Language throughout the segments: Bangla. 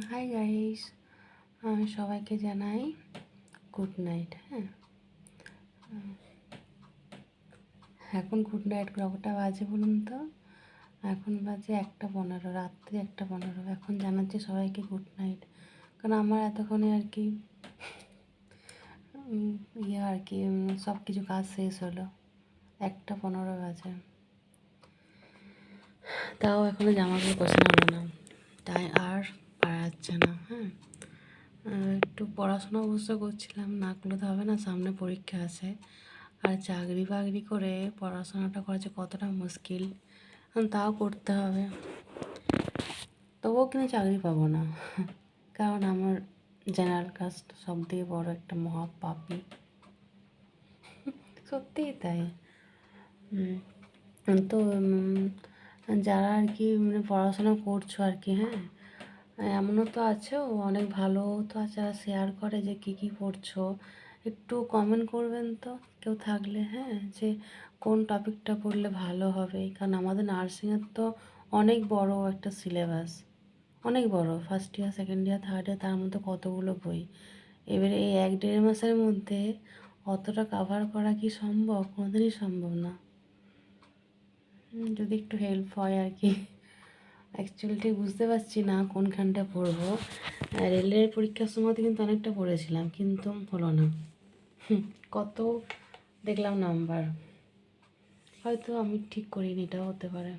হাই গাইস, সবাইকে জানাই গুড নাইট। হ্যাঁ, এখন গুড নাইট কটা বাজে বলুন তো? এখন বাজে 1:15, রাত্রি 1:15। এখন জানাচ্ছি সবাইকে গুড নাইট, কারণ আমার এতক্ষণে আর কি সব কিছু কাজ শেষ হলো। 1:15 বাজে, তাও এখনো জামাগুলো গোছানো হলো না, তাই আর পারা যাচ্ছে না। হ্যাঁ, একটু পড়াশোনা অবশ্য করছিলাম, না করলে তো হবে না, সামনে পরীক্ষা আছে। আর চাকরি বাকরি করে পড়াশোনাটা করা যে কতটা মুশকিল, তাও করতে হবে। তবুও কিন্তু চাকরি পাবো না, কারণ আমার জেনারেল কাস্ট সব থেকে বড় একটা মহাপাপী। সত্যিই তাই। তো যারা আর কি পড়াশোনা করছো আর কি, হ্যাঁ, এমনও তো আছে, অনেক ভালো তো আছে যারা শেয়ার করে যে কী পড়ছো। একটু কমেন্ট করবেন তো কেউ থাকলে, হ্যাঁ, যে কোন টপিকটা পড়লে ভালো হবে। কারণ আমাদের নার্সিংয়ের তো অনেক বড় একটা সিলেবাস, অনেক বড়। First year, second year, third year, তার মধ্যে কতগুলো বই। এবারে এই 1-1.5 মাসের মধ্যে অতটা কাভার করা কি সম্ভব? কোনোদিনই সম্ভব না। যদি একটু হেল্প হয় আর কি। অ্যাকচুয়ালি ঠিক বুঝতে পারছি না কোনখানটা পড়বো। রেলের পরীক্ষার সময়তে কিন্তু অনেকটা পড়েছিলাম, কিন্তু হলো না। কত দেখলাম নাম্বার, হয়তো আমি ঠিক করিনি, এটাও হতে পারে।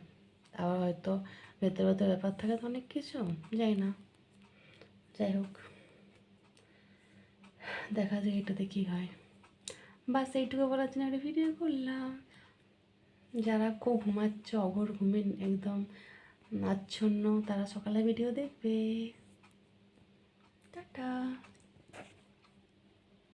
আবার হয়তো ভেতরে ভেতরে ব্যাপার থাকে তো অনেক কিছু, যাই না। যাই হোক, দেখা যায় এটাতে কী হয়। বাস এইটুকু বলার জন্য একটা ভিডিও করলাম। যারা খুব ঘুমাচ্ছে, অঘোর ঘুমে একদম আচ্ছন্ন, তারা সকালে ভিডিও দেখবে। টাটা।